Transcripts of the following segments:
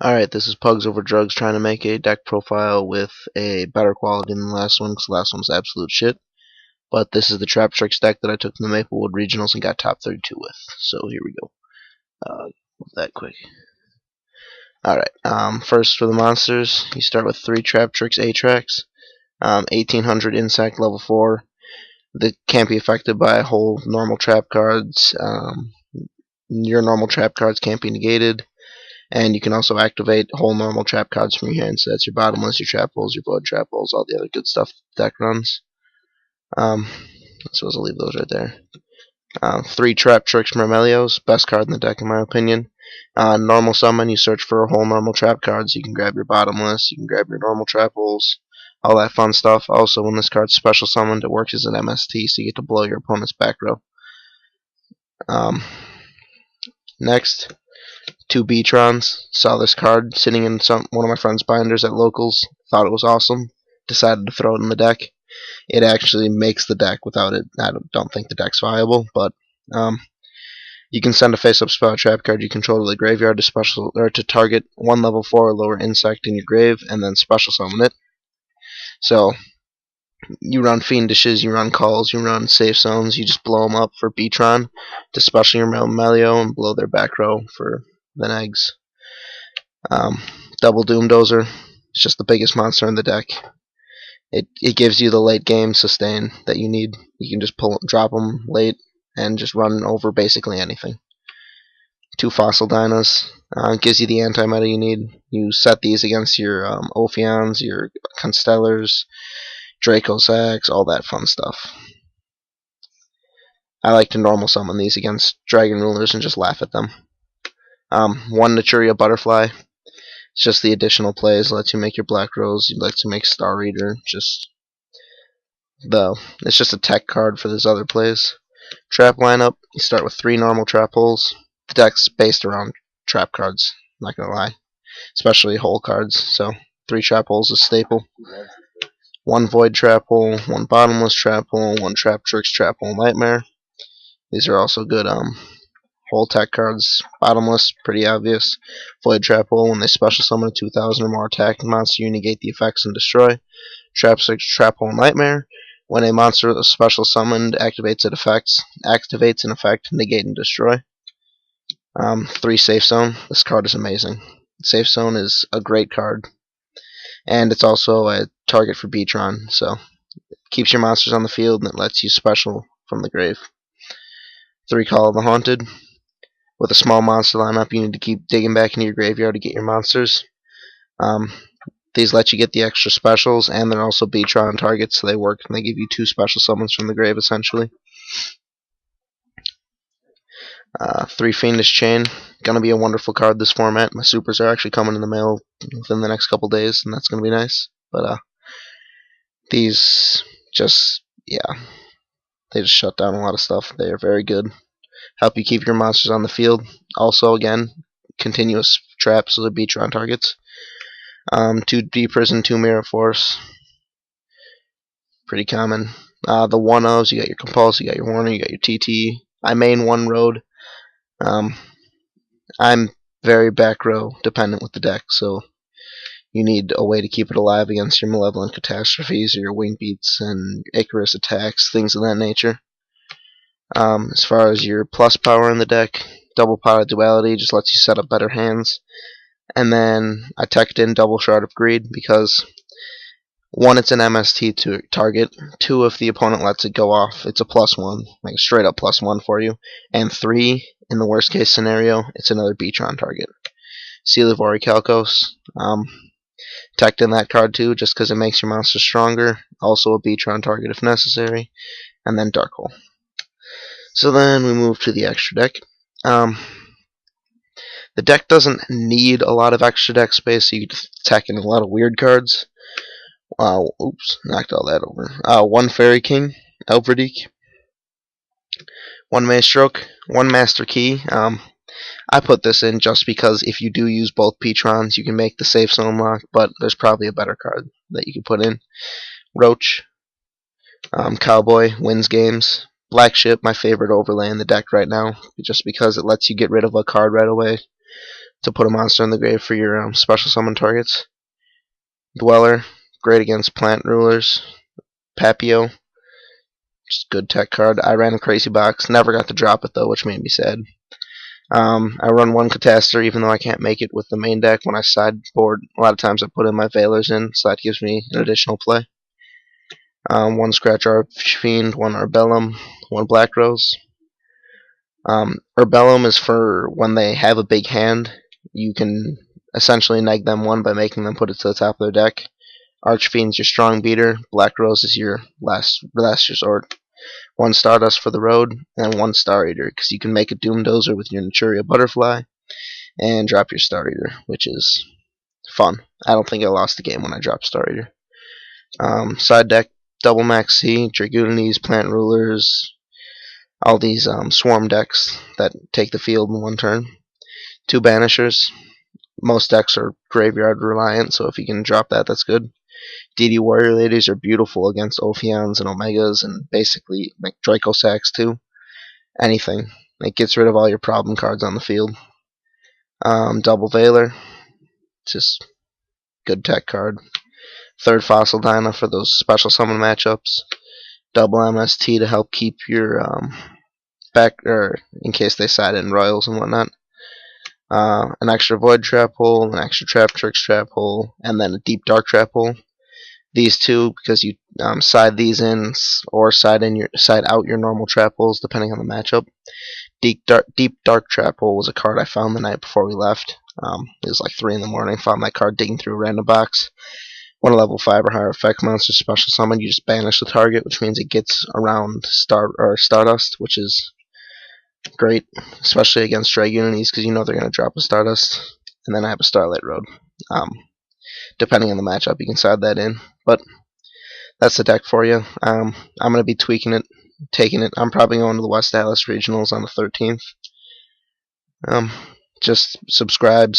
Alright, this is Pugs Over Drugs trying to make a deck profile with a better quality than the last one, because the last one was absolute shit. But this is the Traptrix deck that I took from the Maplewood Regionals and got top 32 with. So here we go. Move that quick. Alright, first for the monsters, you start with 3 Traptrix A-Tracks, 1800 Insect level 4. That can't be affected by whole normal trap cards. Your normal trap cards can't be negated. And you can also activate whole normal trap cards from your hand. So that's your bottomless, your trap holes, your blood trap holes, all the other good stuff the deck runs. So I'll leave those right there. 3 Traptrix Mermelios, best card in the deck in my opinion. Normal summon, you search for whole normal trap cards. You can grab your bottomless, you can grab your normal trap holes, all that fun stuff. Also, when this card's special summoned, it works as an MST, so you get to blow your opponent's back row. Next, 2 Beatrons. Saw this card sitting in one of my friend's binders at locals. Thought it was awesome. Decided to throw it in the deck. It actually makes the deck. Without it, I don't think the deck's viable. But you can send a face-up spell trap card you control to the graveyard to target 1 level 4 or lower insect in your grave, and then special summon it. So you run Fiendishes, you run Calls, you run Safe Zones, you just blow them up for Beatron to special your Melio and blow their back row for the negs. Double Doom Dozer. It's just the biggest monster in the deck. It gives you the late game sustain that you need. You can just drop them late and just run over basically anything. 2 Fossil Dinos. Gives you the anti-meta you need. You set these against your Ophions, your Constellars, Draco Sacks, all that fun stuff. I like to normal summon these against Dragon Rulers and just laugh at them. 1 Naturia Butterfly. It's just the additional plays. Lets you make your Black Rose. You lets you make Star Reader. It's just a tech card for those other plays. Trap lineup. You start with 3 normal trap holes. The deck's based around trap cards. Not gonna lie, especially hole cards. So 3 trap holes is staple. 1 Void Trap Hole, 1 Bottomless Trap Hole, 1 Traptrix Trap Hole Nightmare. These are also good hole tech cards. Bottomless, pretty obvious. Void Trap Hole, when they special summon a 2000 or more attacking monster, you negate the effects and destroy. Traptrix Trap Hole Nightmare, when a monster with a special summoned activates an effect, negate and destroy. 3 Safe Zone. This card is amazing. Safe Zone is a great card. And it's also a target for Beatron, so it keeps your monsters on the field and it lets you special from the grave. 3 Call of the Haunted. With a small monster lineup, you need to keep digging back into your graveyard to get your monsters. These let you get the extra specials, and they're also Beatron targets, so they work, and they give you 2 special summons from the grave, essentially. 3 Fiendish Chain. Gonna be a wonderful card this format. My supers are actually coming in the mail within the next couple days, and that's gonna be nice. But these just, yeah, they just shut down a lot of stuff. They are very good. Help you keep your monsters on the field. Also, again, continuous traps, so they're Beatron targets. 2 D-Prison, 2 Mirror Force. Pretty common. The 1-0s, you got your Compulse, you got your Warner, you got your TT. I main 1 Road. I'm very back row dependent with the deck, so you need a way to keep it alive against your Malevolent Catastrophes or your Wing Beats and Icarus attacks, things of that nature. As far as your plus power in the deck, Double Power Duality just lets you set up better hands. And then I teched in Double Shard of Greed because 1, it's an MST to target. 2, if the opponent lets it go off, it's a +1, like a straight up +1 for you. And 3, in the worst case scenario, it's another Beatron target. Seal of Orichalcos. Teched in that card too, just because it makes your monster stronger. Also a Beatron target if necessary. And then Dark Hole. So then we move to the extra deck. The deck doesn't need a lot of extra deck space, so you can tech in a lot of weird cards. Oops, knocked all that over. 1 Fairy King, Elverdeek. 1 Maestroke, 1 Master Key. I put this in just because if you do use both Beatrons, you can make the Safe Zone lock, but there's probably a better card that you can put in. Roach. Cowboy, wins games. Black Ship, my favorite overlay in the deck right now, just because it lets you get rid of a card right away. to put a monster in the grave for your special summon targets. Dweller, great against plant rulers. Papio, just good tech card. I ran a crazy box, never got to drop it though, which made me sad. I run one Catastrophe even though I can't make it with the main deck. When I sideboard, a lot of times I put in my Veilers in, so that gives me an additional play. One Scratch Archfiend, one Arbellum, one Black Rose. Arbellum is for when they have a big hand. You can essentially neg them one by making them put it to the top of their deck. Archfiend's your strong beater. Black Rose is your last resort. One Stardust for the road, and one Star Eater, because you can make a Doom Dozer with your Naturia Butterfly and drop your Star Eater, which is fun. I don't think I lost the game when I dropped Star Eater. Side deck, double max C, Dragoonies, Plant Rulers, all these swarm decks that take the field in one turn. Two Banishers. Most decks are graveyard reliant, so if you can drop that, that's good. DD Warrior Ladies are beautiful against Ophions and Omegas and basically like Draco Sacks too. Anything. It gets rid of all your problem cards on the field. Double Veiler. Just good tech card. Third Fossil Dyna for those special summon matchups. Double MST to help keep your back, or in case they side in Royals and whatnot. An extra Void Trap Hole, an extra Traptrix Trap Hole, and then a Deep Dark Trap Hole. These two, because you side these in or side out your normal trap holes depending on the matchup. Deep Dark Trap Hole was a card I found the night before we left. It was like 3 in the morning. Found that card digging through a random box. When a level 5 or higher effect monster special summon, you just banish the target, which means it gets around Stardust, which is great, especially against Dragoonies, because you know they're going to drop a Stardust. And then I have a Starlight Road. Depending on the matchup, you can side that in. But that's the deck for you. I'm going to be tweaking it, taking it. I'm probably going to the West Dallas Regionals on the 13th. Just subscribe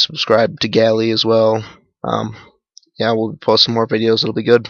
to Galley as well. Yeah, we'll post some more videos. It'll be good.